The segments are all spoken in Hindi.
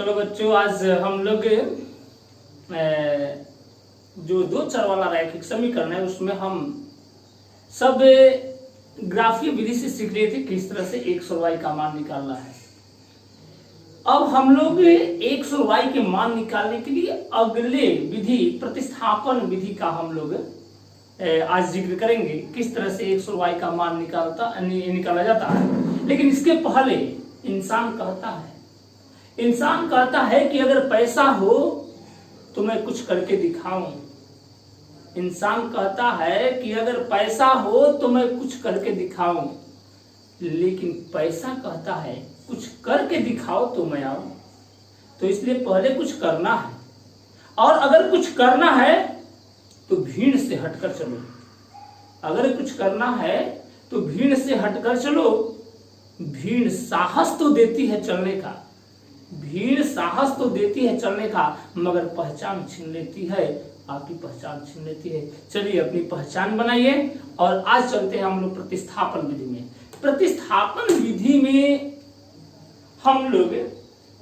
चलो बच्चों, आज हम लोग जो दो चर वाला रैखिक समीकरण है उसमें हम सब ग्राफीय विधि से सीख लिए थे किस तरह से x और y का मान निकालना है। अब हम लोग x और y के मान निकालने के लिए अगले विधि प्रतिस्थापन विधि का हम लोग आज जिक्र करेंगे, किस तरह से x और y का मान निकाला जाता है। लेकिन इसके पहले इंसान कहता है कि अगर पैसा हो तो मैं कुछ करके दिखाऊं। इंसान कहता है कि अगर पैसा हो तो मैं कुछ करके दिखाऊं, लेकिन पैसा कहता है कुछ करके दिखाओ तो मैं आऊं। तो इसलिए पहले कुछ करना है, और अगर कुछ करना है तो भीड़ से हटकर चलो। अगर कुछ करना है तो भीड़ से हटकर चलो। भीड़ साहस तो देती है चलने का, भीड़ साहस तो देती है चलने का, मगर पहचान छीन लेती है, आपकी पहचान छीन लेती है। चलिए अपनी पहचान बनाइए और आज चलते हैं हम लोग प्रतिस्थापन विधि में। प्रतिस्थापन विधि में हम लोग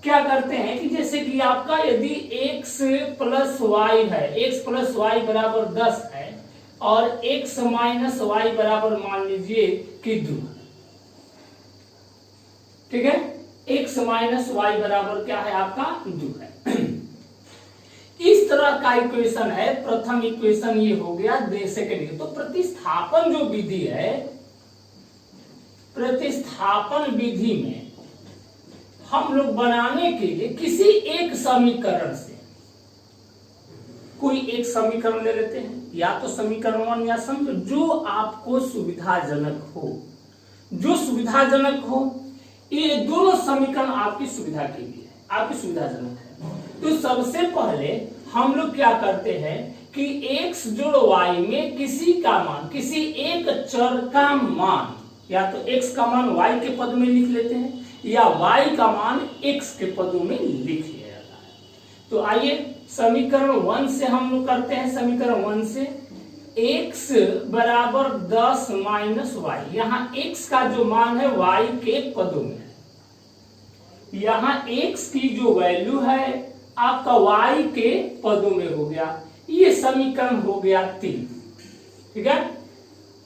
क्या करते हैं कि जैसे कि आपका यदि x प्लस y है, x प्लस वाई बराबर 10 है और x माइनस वाई बराबर मान लीजिए कि 2, ठीक है। x माइनस वाई बराबर क्या है आपका 2 है। इस तरह का इक्वेशन है। प्रथम इक्वेशन ये हो गया, सेकंड। तो प्रतिस्थापन जो विधि है, प्रतिस्थापन विधि में हम लोग बनाने के लिए किसी एक समीकरण से कोई एक समीकरण ले लेते हैं, या तो समीकरण 1 या समीकरण जो आपको सुविधाजनक हो, जो सुविधाजनक हो। ये दोनों समीकरण आपकी सुविधा के लिए है, आपकी सुविधाजनक है। तो सबसे पहले हम लोग क्या करते हैं कि x जोड़ y में किसी का मान, किसी एक चर का मान, या तो x का मान y के पद में लिख लेते हैं या y का मान x के पदों में लिख लिया जाता है। तो आइए समीकरण 1 से हम लोग करते हैं। समीकरण 1 से x बराबर 10 माइनस वाई, यहाँ x का जो मान है y के पदों में, यहाँ x की जो वैल्यू है आपका y के पदों में हो गया। ये समीकरण हो गया 3, ठीक है।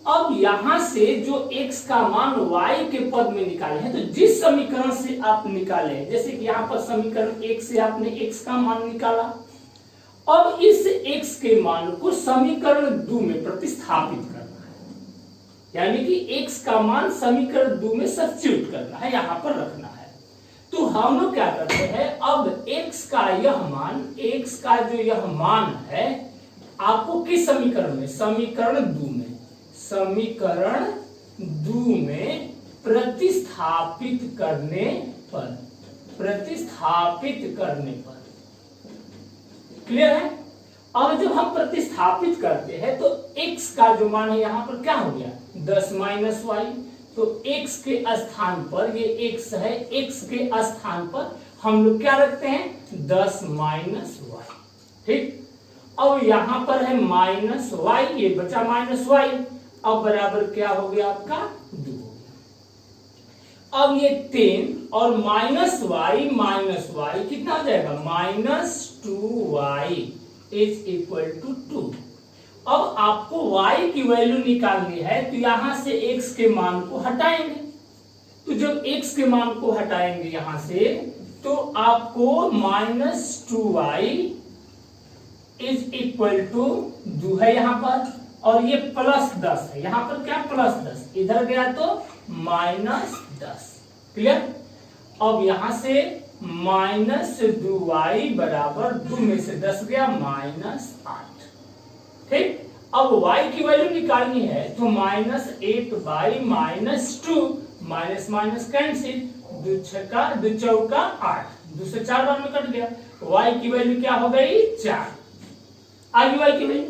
अब यहां से जो x का मान y के पद में निकाले हैं, तो जिस समीकरण से आप निकाले, जैसे कि यहाँ पर समीकरण 1 से आपने x का मान निकाला, अब इस x के मान को समीकरण 2 में प्रतिस्थापित करना है, यानी कि x का मान समीकरण 2 में सब्स्टिट्यूट करना है, यहां पर रखना है। तो हम लोग क्या करते हैं, अब x का यह मान, x का जो यह मान है आपको किस समीकरण में, समीकरण 2 में, समीकरण 2 में प्रतिस्थापित करने पर, प्रतिस्थापित करने पर, क्लियर है। अब जब हम प्रतिस्थापित करते हैं तो x का जो मान है यहाँ पर क्या हो गया 10 माइनस वाई। तो x के स्थान पर, ये x है, x के स्थान पर हम लोग क्या रखते हैं 10 माइनस वाई, ठीक। अब यहां पर है माइनस वाई, ये बचा माइनस वाई, अब बराबर क्या हो गया आपका 2 हो गया। अब ये 10 और माइनस वाई कितना हो जाएगा -2y इज इक्वल टू 2। अब आपको y की वैल्यू निकालनी है, तो यहां से x के मान को हटाएंगे। तो जब x के मान को हटाएंगे यहां से, तो आपको -2y इज इक्वल टू 2 है यहाँ पर, और ये +10 है, यहाँ पर क्या +10, इधर गया तो -10, क्लियर। अब यहां से -2y बराबर 2 में से 10 गया -8, ठीक। अब y की वैल्यू निकालनी है, तो -8 -2, माइनस माइनस कैंसिल, 2 चौका 8, 2 से 4 बार में कट गया। y की वैल्यू क्या हो गई 4, आगे y की वैल्यू।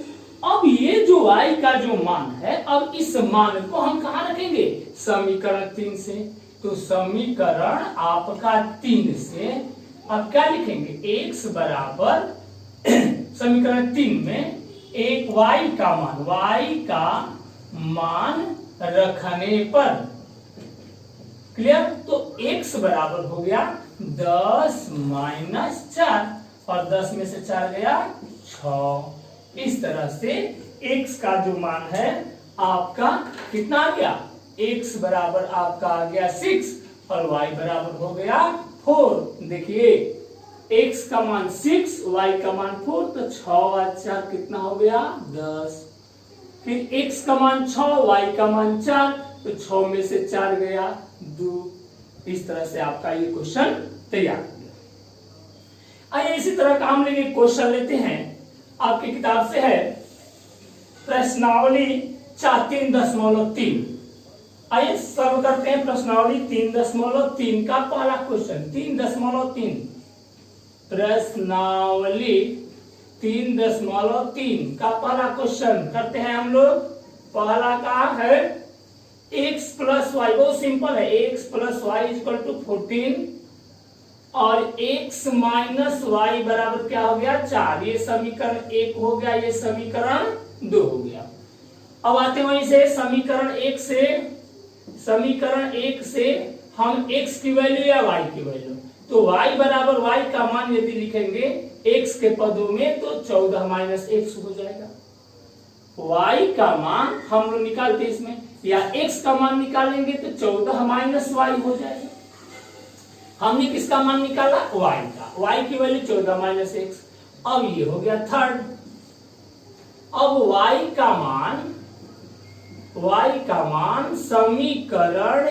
अब ये जो y का जो मान है, अब इस मान को हम कहाँ रखेंगे, समीकरण 3 से। तो समीकरण आपका 3 से अब क्या लिखेंगे, x बराबर समीकरण 3 में एक y का मान रखने पर, क्लियर। तो x बराबर हो गया 10 माइनस 4 और 10 में से 4 गया 6। इस तरह से x का जो मान है आपका कितना आ गया, x बराबर आपका आ गया 6 और y बराबर हो गया 4। देखिए x का मान 6, y का मान 4, तो 6 और 4 कितना हो गया 10। फिर x का मान 6, y का मान 4, तो 6 में से 4 गया 2। इस तरह से आपका ये क्वेश्चन तैयार हो गया। आइए इसी तरह का हम लोग एक क्वेश्चन लेते हैं, आपकी किताब से है प्रश्नावली 3.3। आइए सॉल्व करते हैं प्रश्नावली 3.3 का पहला क्वेश्चन। 3.3 प्रश्नावली 3.3 का पहला क्वेश्चन करते हैं हम लोग। पहला का है x प्लस वाई, बहुत सिंपल है, x plus y equal to 14 और x माइनस वाई बराबर क्या हो गया 4। ये समीकरण 1 हो गया, ये समीकरण 2 हो गया। अब आते हैं वहीं से समीकरण 1 से हम x की वैल्यू या y की वैल्यू, तो y बराबर y का मान यदि लिखेंगे x के पदों में तो 14 माइनस x हो जाएगा। y का मान हम लोग निकालते इसमें, या x का मान निकालेंगे तो 14 माइनस y हो जाएगा। हमने किसका मान निकाला, y का, y की वैल्यू 14 माइनस x। अब ये हो गया थर्ड। अब y का मान समीकरण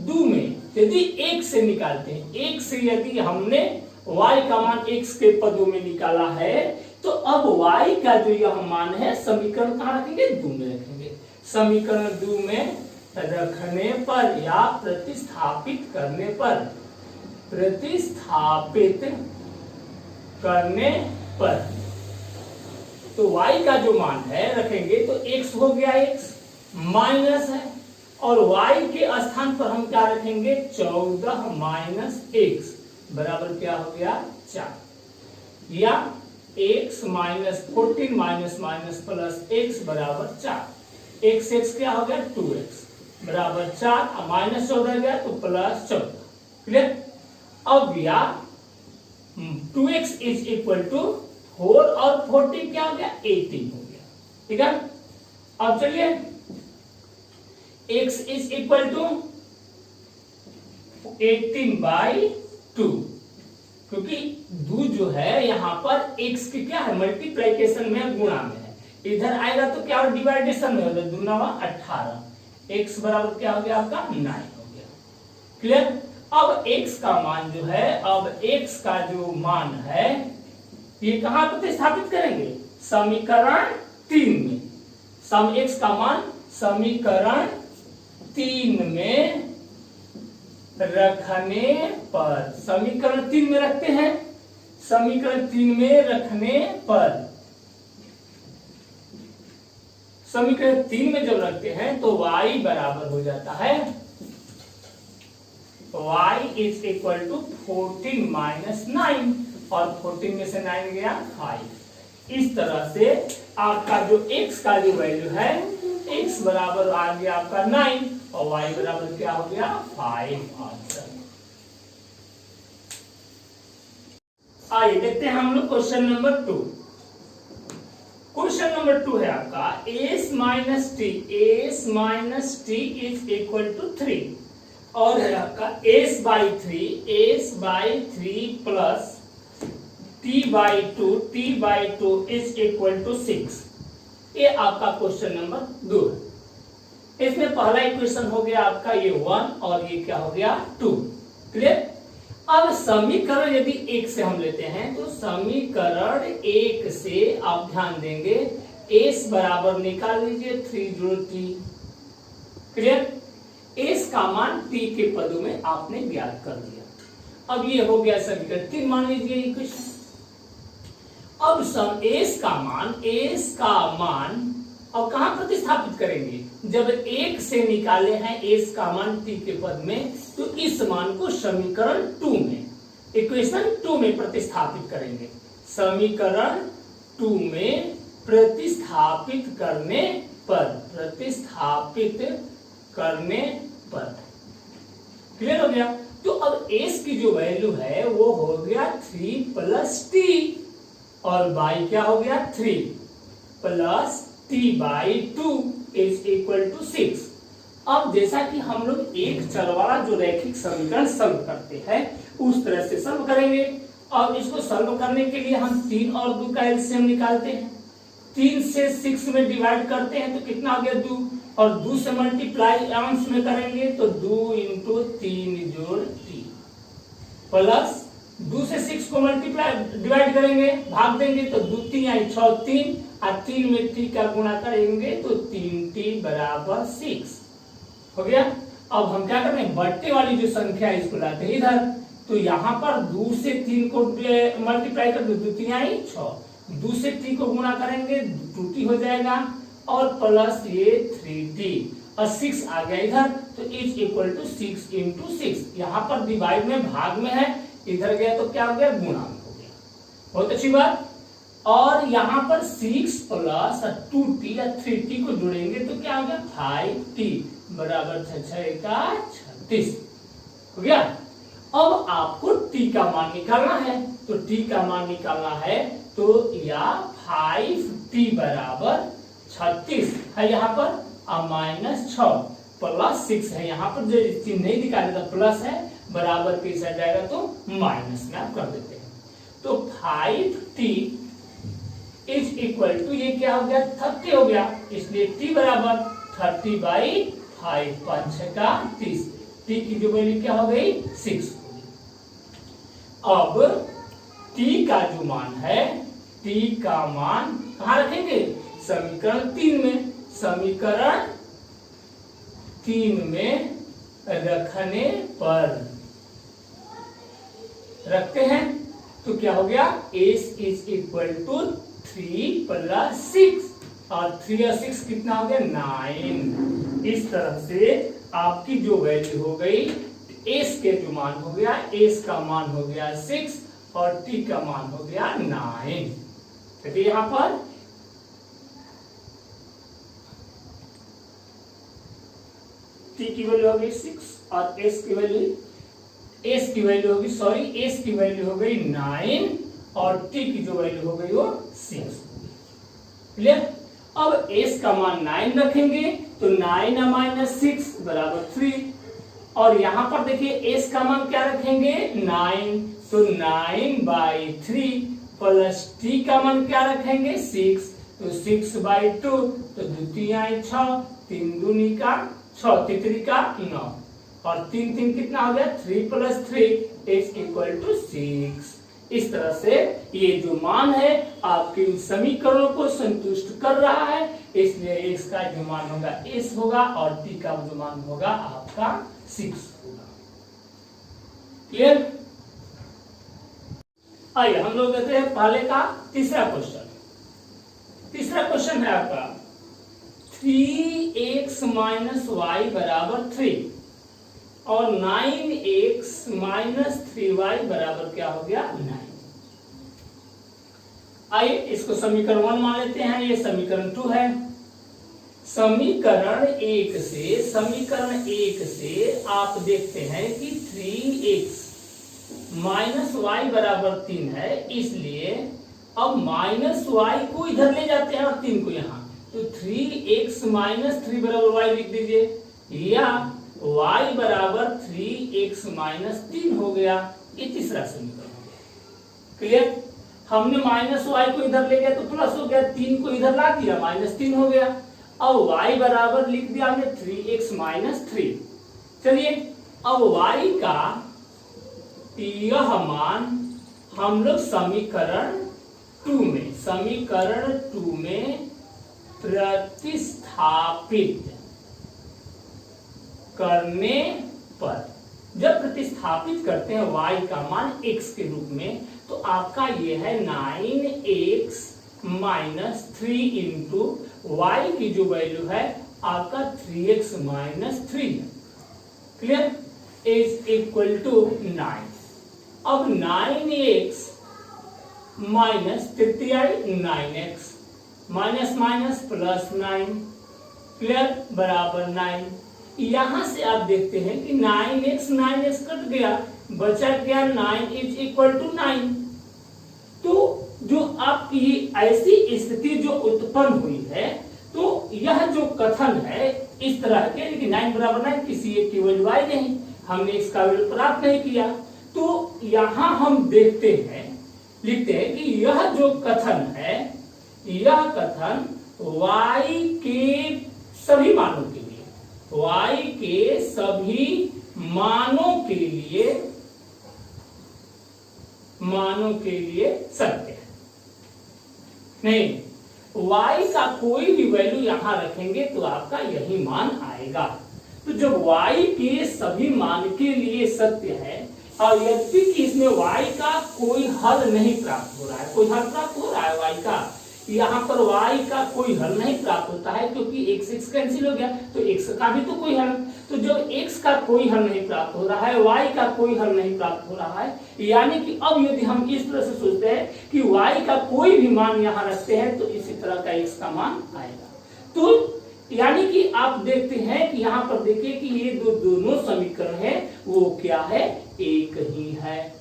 2 में यदि 1 से निकालते हैं, 1 से यदि हमने y का मान x के पदों में निकाला है, तो अब y का जो यह मान है समीकरण कहाँ रखेंगे, 2 में रखेंगे। समीकरण 2 में रखने पर या प्रतिस्थापित करने पर तो y का जो मान है रखेंगे तो x हो गया, x माइनस है, और y के स्थान पर हम क्या रखेंगे 14 माइनस x बराबर क्या हो गया 4, या x minus 14 minus minus plus x बराबर 4। x क्या हो गया 2x बराबर 4, माइनस 14 गया तो प्लस 14। क्लियर। अब या 2x इज इक्वल टू 4 और 14 क्या हो गया 18 हो गया। ठीक है। अब चलिए x इज इक्वल टू 18/2, क्योंकि 2 जो है यहाँ पर x की क्या है मल्टीप्लिकेशन में, गुणा में है, इधर आएगा तो क्या डिवाइडेशन में होगा, 2 9 18, x बराबर क्या हो गया आपका 9 हो गया। क्लियर। अब x का मान जो है, अब x का जो मान है ये कहां प्रतिस्थापित करेंगे, समीकरण 3 में। x का मान समीकरण 3 में रखने पर, समीकरण 3 में रखते हैं, समीकरण 3 में रखने पर, समीकरण 3 में जब रखते हैं तो y बराबर हो जाता है, y is equal to 14 minus 9, और 14 में से 9 गया 5। इस तरह से आपका जो x का जो वैल्यू है, x बराबर आ गया आपका 9 और y बराबर क्या हो गया 5 आंसर। आइए देखते हैं हम लोग क्वेश्चन नंबर 2। क्वेश्चन नंबर 2 है आपका s minus t is equal to 3, और है आपका s by 3 plus t by 2 is equal to 6। ये आपका क्वेश्चन नंबर 2 है। इसमें पहला इक्वेशन हो गया आपका ये 1 और ये क्या हो गया 2। क्लियर। अब समीकरण यदि 1 से हम लेते हैं तो समीकरण 1 से आप ध्यान देंगे s बराबर निकाल लीजिए 30t। क्लियर। s का मान t के पदों में आपने ज्ञात कर दिया। अब ये हो गया समीकरण 3 मान लीजिए इक्वेशन। अब s का मान अब कहां प्रतिस्थापित करेंगे, जब 1 से निकाले हैं s का मान t के पद में, तो इस मान को समीकरण 2 में, इक्वेशन 2 में प्रतिस्थापित करेंगे। समीकरण 2 में प्रतिस्थापित करने पर, क्लियर हो गया। तो अब s की जो वैल्यू है वो हो गया 3 प्लस t और y क्या हो गया 3 plus t by 2 is equal to 6। अब जैसा कि हम लोग एक चर वाला जो रैखिक समीकरण सॉल्व करते हैं उस तरह से सॉल्व करेंगे। और इसको सॉल्व करने के लिए हम 3 और 2 का एलसीएम निकालते हैं। 3 से 6 में डिवाइड करते हैं तो कितना हो गया 2, और 2 से मल्टीप्लाई अंश में करेंगे तो 2 इंटू 3 जोड़ 3 प्लस 2 से 6 को मल्टीप्लाई डिवाइड करेंगे भाग देंगे तो 2 3 आई 6 3 और 3 में t का गुणा करेंगे तो 3t बराबर 6 हो गया। अब हम क्या कर रहे हैं बढ़ते वाली जो संख्या है इसको लाते हैं इधर, तो यहाँ पर 2 से 3 को मल्टीप्लाई कर दो 2 3 आई 6, 2 से 3 को गुणा करेंगे 2t हो जाएगा और प्लस ये 3t और 6 आ गया इधर तो इज इक्वल टू 6 इंटू 6। यहाँ पर डिवाइड में भाग में है, इधर गया तो क्या हो गया गुणा हो गया। बहुत अच्छी बात। और यहाँ पर 6 प्लस 2t या 3t को जोड़ेंगे तो क्या हो गया 5t बराबर 6 का 36 हो गया। अब आपको t का मान निकालना है, तो t का मान निकालना है तो या 5t बराबर 36 है यहाँ पर और माइनस 6 प्लस 6 है यहाँ पर, जो चिन्ह नहीं निकाले तो प्लस है बराबर कैसा जाएगा तो माइनस में आप कर देते हैं। तो 5t इज इक्वल टू ये क्या हो गया 30 हो गया, इसलिए t बराबर 30 बाई 5 5 का 30, t की जो वैल्यू क्या हो गई 6। अब t का जो मान है t का मान कहाँ रखेंगे समीकरण 3 में, समीकरण 3 में रखने पर रखते हैं तो क्या हो गया s is equal to 3 plus 6 और 3 और 6 कितना हो गया 9। इस तरह से आपकी जो वैल्यू हो गई s के जो मान हो गया s का मान हो गया 6 और t का मान हो गया 9। तो यहाँ पर t की वैल्यू हो गई 6 और s की वैल्यू होगी s की वैल्यू हो गई 9 और t की जो वैल्यू हो गई वो 6। क्लियर। अब s का मान 9 रखेंगे तो 9 माइनस 6 बराबर 3 और यहाँ पर देखिए s का मान क्या रखेंगे 9 तो 9 बाई 3 प्लस t का मान क्या रखेंगे 6 तो 6 बाई 2 तो 2 3 6 3 दूनी का 6 3 का 9 और 3 3 कितना हो गया 3 प्लस 3 इज इक्वल टू 6। इस तरह से ये जो मान है आपके समीकरणों को संतुष्ट कर रहा है, इसलिए इसका जो मान होगा s होगा और t का जो मान होगा आपका 6 होगा। क्लियर। आइए हम लोग देखते हैं पहले का तीसरा क्वेश्चन। तीसरा क्वेश्चन है आपका 3x माइनस वाई बराबर 3 और 9x माइनस 3y बराबर क्या हो गया 9। आइए इसको समीकरण 1 मान लेते हैं, ये समीकरण 2 है। समीकरण 1 से आप देखते हैं कि 3x माइनस वाई बराबर 3 है, इसलिए अब माइनस वाई को इधर ले जाते हैं और 3 को यहाँ, तो 3x माइनस 3 बराबर वाई लिख दीजिए या y बराबर 3x माइनस 3 हो गया। ये तीसरा समीकरण। क्लियर। हमने माइनस वाई को इधर ले गया तो प्लस हो गया, 3 को इधर ला दिया माइनस 3 हो गया। अब y बराबर लिख दिया हमने 3x माइनस 3। चलिए अब y का यह मान हम लोग समीकरण 2 में प्रतिस्थापित करने पर, जब प्रतिस्थापित करते हैं y का मान x के रूप में, तो आपका ये है 9x माइनस 3 इंटू वाई की जो वैल्यू है आपका 3x minus 3। Clear. Is equal to 9। अब 9x minus 9x minus minus plus 9 clear बराबर 9। यहां से आप देखते हैं कि 9x कट गया, बचा क्या 9 इज इक्वल टू 9। तो जो आपकी ऐसी स्थिति जो उत्पन्न हुई है, तो यह जो कथन है इस तरह के, लेकिन 9 बराबर 9 किसी एक की वैल्यू आई नहीं, हमने इसका वैल्यू प्राप्त नहीं किया। तो यहां हम देखते हैं, लिखते हैं कि यह जो कथन है, यह कथन y के सभी मानों के लिए, y के सभी मानों के लिए सत्य है। नहीं, y का कोई भी वैल्यू यहां रखेंगे तो आपका यही मान आएगा। तो जब y के सभी मान के लिए सत्य है, और यद्यपि इसमें y का कोई हल नहीं प्राप्त हो रहा है, कोई हल प्राप्त हो रहा है y का, यहाँ पर y का कोई हल नहीं प्राप्त होता है क्योंकि x कैंसिल हो गया, तो x का भी तो कोई हल। तो जब x का कोई हल नहीं प्राप्त हो रहा है, y का कोई हल नहीं प्राप्त हो रहा है, यानी कि अब यदि हम इस तरह से सोचते हैं कि y का कोई भी मान यहाँ रखते हैं तो इसी तरह का x का मान आएगा। तो यानी कि आप देखते हैं कि यहाँ पर देखिए कि ये दोनों समीकरण है वो क्या है, एक ही है।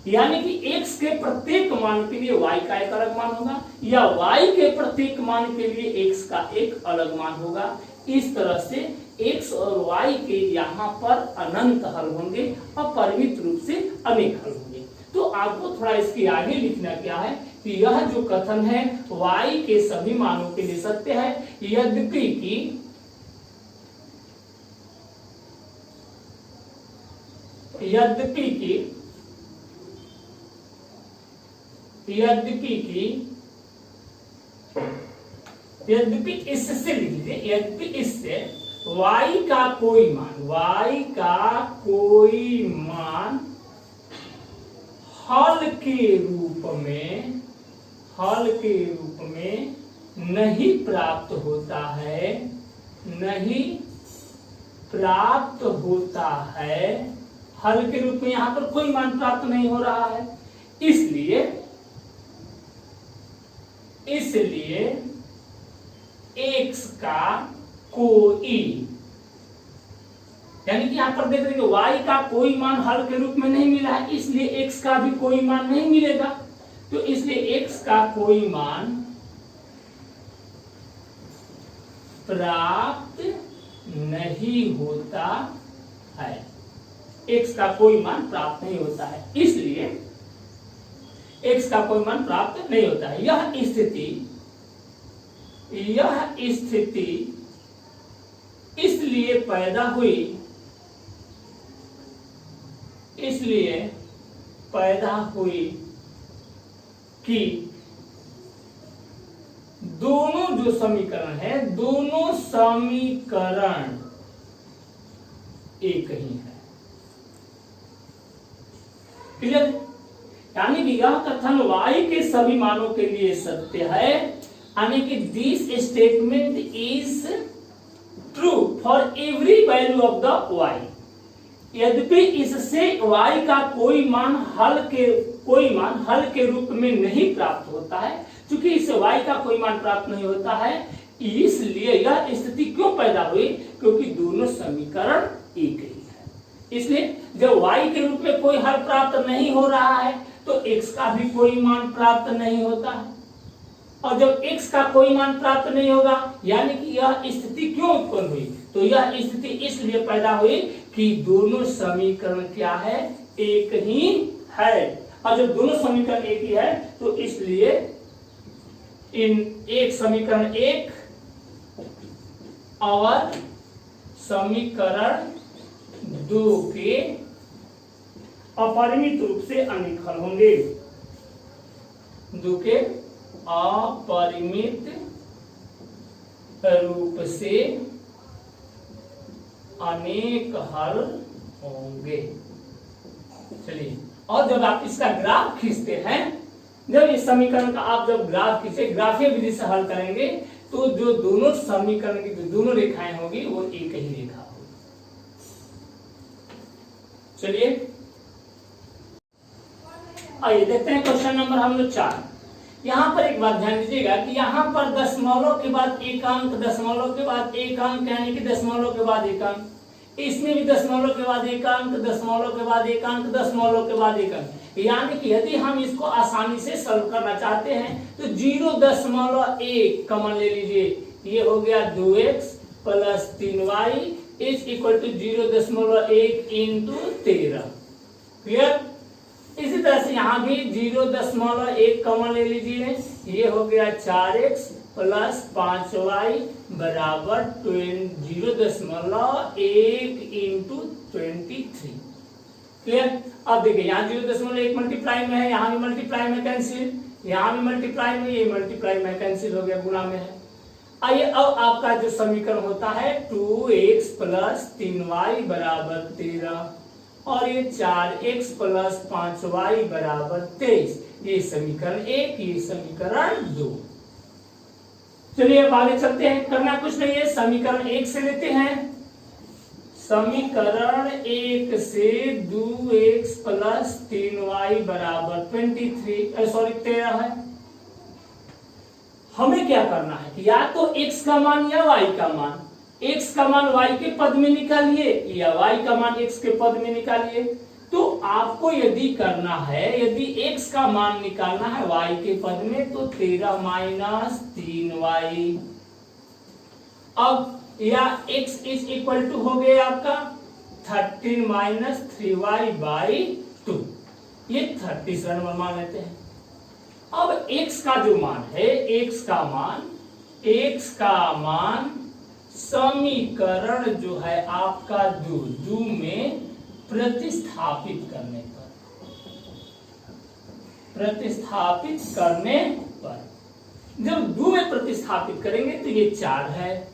यानी कि x के प्रत्येक मान के लिए y का एक अलग मान होगा, या y के प्रत्येक मान के लिए x का एक अलग मान होगा। इस तरह से x और y के यहाँ पर अनंत हल होंगे, अपरिमित रूप से अनेक हल होंगे। तो आपको थोड़ा इसके आगे लिखना क्या है कि यह जो कथन है y के सभी मानों के लिए सत्य है, यद्यपि इससे लिख लीजिए, यद्यपि इससे y का कोई मान हल के रूप में नहीं प्राप्त होता है, हल के रूप में यहाँ पर कोई मान प्राप्त नहीं हो रहा है, इसलिए x का कोई, यानी कि यहाँ पर देख रहे हैं y का कोई मान हल के रूप में नहीं मिला है, इसलिए x का भी कोई मान नहीं मिलेगा। तो इसलिए x का कोई मान प्राप्त नहीं होता है, x का कोई मान प्राप्त नहीं होता है, इसलिए x का कोई मान प्राप्त नहीं होता है। यह स्थिति इसलिए पैदा हुई कि दोनों जो समीकरण है, दोनों समीकरण एक ही है। क्लियर? यानी कि यह कथन y के सभी मानों के लिए सत्य है, यानी कि this statement is true for every value of the y। यद्यपि इससे y का कोई मान हल के रूप में नहीं प्राप्त होता है, क्योंकि इससे y का कोई मान प्राप्त नहीं होता है, इसलिए यह स्थिति क्यों पैदा हुई, क्योंकि दोनों समीकरण एक ही है। इसलिए जब y के रूप में कोई हल प्राप्त नहीं हो रहा है तो x का भी कोई मान प्राप्त नहीं होता है, और जब x का कोई मान प्राप्त नहीं होगा, यानी कि यह स्थिति क्यों उत्पन्न हुई, तो यह स्थिति इसलिए पैदा हुई कि दोनों समीकरण क्या है, एक ही है। और जब दोनों समीकरण एक ही है तो इसलिए एक समीकरण एक और समीकरण दो के अपरिमित रूप से अनेक हल होंगे, दो के अपरिमित रूप से अनेक हल होंगे। चलिए, और जब आप इसका ग्राफ खींचते हैं, जब इस समीकरण का आप जब ग्राफ खींचे, ग्राफीय विधि से हल करेंगे तो जो दोनों समीकरण की जो दोनों रेखाएं होगी वो एक ही रेखा होगी। चलिए आइए देखते हैं क्वेश्चन नंबर हम लोग 4। यहाँ पर एक बात ध्यान दीजिएगा कि यहाँ पर दशमलव के बाद एक अंक, दशमलव के बाद एक अंक, यानी कि दशमलव के बाद एक अंक, इसमें भी दशमलव के बाद एक अंक, दशमलव के बाद एक अंक, दशमलव के बाद एक अंक। यानी कि यदि हम इसको आसानी से सॉल्व करना चाहते हैं तो 0.1 कॉमन ले लीजिए, ये हो गया 2x plus 3y is equal to 0.1 into 13। Clear? इसी तरह से यहाँ भी 0.1 कॉमन ले लीजिए, ये हो गया 4x प्लस 5y बराबर 0.1 इंटू 23। क्लियर? अब देखिए यहाँ 0.1 मल्टीप्लाई में है, यहाँ भी मल्टीप्लाई में कैंसिल, यहाँ भी मल्टीप्लाई में, ये मल्टीप्लाई में कैंसिल हो गया, गुणा में है। आइए अब आपका जो समीकरण होता है 2x प्लस 3y बराबर 13 और ये 4x प्लस 5y बराबर 23, ये समीकरण 1, ये समीकरण 2। चलिए अब आगे चलते हैं, करना कुछ नहीं है, समीकरण 1 से लेते हैं। समीकरण 1 से 2x प्लस 3y बराबर 13 है। हमें क्या करना है, या तो x का मान या y का मान, x का मान y के पद में निकालिए या y का मान x के पद में निकालिए। तो आपको यदि करना है, यदि x का मान निकालना है y के पद में तो 13 माइनस 3y। अब या x इज इक्वल टू हो गया आपका 13 माइनस 3y बाई 2, ये 37 मान लेते हैं। अब x का जो मान है, x का मान समीकरण जो है आपका 2 में प्रतिस्थापित करने पर, जब 2 में प्रतिस्थापित करेंगे तो ये 4 है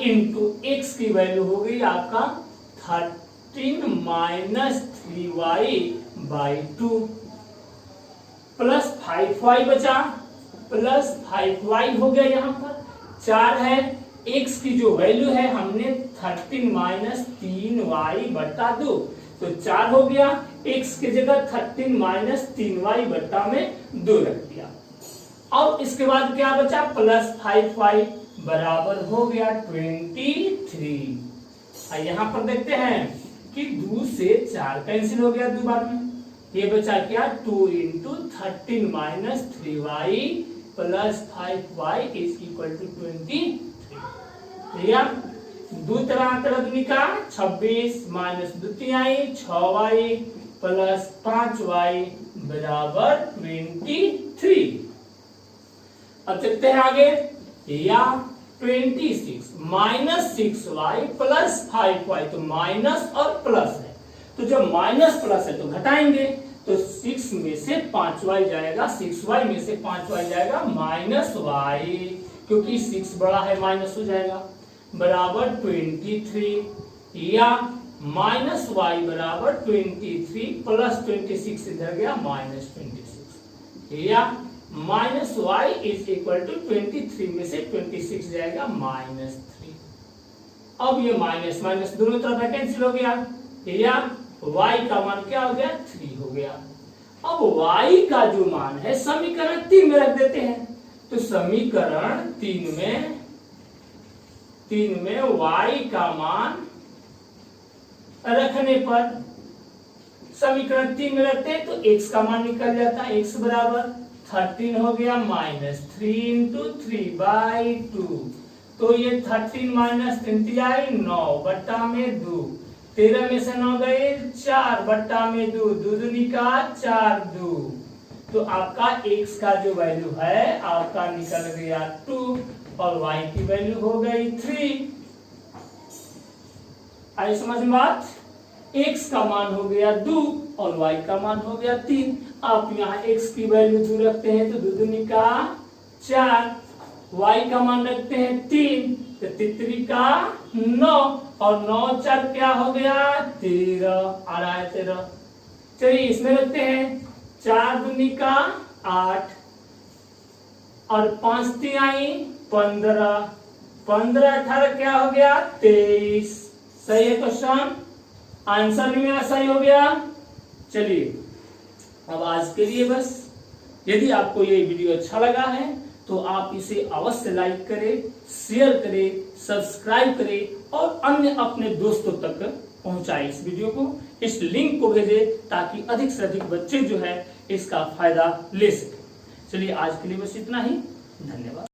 इंटू x की वैल्यू हो गई आपका 13 minus 3y by 2 plus 5y बचा, प्लस 5y हो गया, यहाँ पर 4 है, x की जो वैल्यू है हमने 13 माइनस 3y बटा 2, तो 4 हो गया, x की जगह 13 माइनस 3y बटा में 2 रख दिया। अब इसके बाद क्या बचा, प्लस 5y बराबर हो गया 23। यहाँ पर देखते हैं कि 2 से 4 कैंसिल हो गया 2 बार में, ये बचा क्या 2 into 13 minus 3y plus 5y is equal to 23। या 2 तरह का 26 माइनस 2 6y प्लस 5y बराबर 23। अब चलते हैं आगे, या 26 माइनस 6y प्लस 5y, तो माइनस और प्लस है, तो जब माइनस प्लस है तो घटाएंगे, तो 6 में से 5y जाएगा, 6y में से 5y जाएगा माइनस y, क्योंकि 6 बड़ा है माइनस हो जाएगा, बराबर 23। या माइनस y बराबर 23 प्लस 26 इधर गया माइनस 26, या minus y is equal to 23 में से 26 जाएगा माइनस 3। अब ये माइनस माइनस दोनों तरफ कैंसिल हो गया, या y का मान क्या हो गया 3 हो गया। अब y का जो मान है समीकरण 3 में रख देते हैं, तो समीकरण 3 में y का मान रखने पर समीकरण 3 में रखते हैं तो x का मान निकल जाता है, x बराबर 13 हो गया माइनस 3 इंटू 3 बाई 2, तो ये 13 माइनस 3 9 बट्टा में 2, 13 में से 9 गए 4 बट्टा में 2, 2 दूनी का 4 2, तो आपका x का जो वैल्यू है आपका निकल गया 2 और y की वैल्यू हो गई 3। आई समझ में बात, x का मान हो गया 2 और y का मान हो गया 3। आप यहाँ x की वैल्यू 2 रखते हैं तो 2 दूनी का 4, y का मान रखते हैं 3 तो 3 का 9 और 9 4 क्या हो गया 13 आ रहा है 13। चलिए इसमें रखते हैं 4 दूनी का 8 और 5 3 15, 15 18 क्या हो गया 23। सही है क्वेश्चन, आंसर भी मेरा सही हो गया। चलिए अब आज के लिए बस यदि आपको ये वीडियो अच्छा लगा है तो आप इसे अवश्य लाइक करें, शेयर करें, सब्सक्राइब करें और अन्य अपने दोस्तों तक पहुंचाएं इस वीडियो को, इस लिंक को भेजें ताकि अधिक से अधिक बच्चे जो है इसका फायदा ले सकें। चलिए आज के लिए बस इतना ही, धन्यवाद।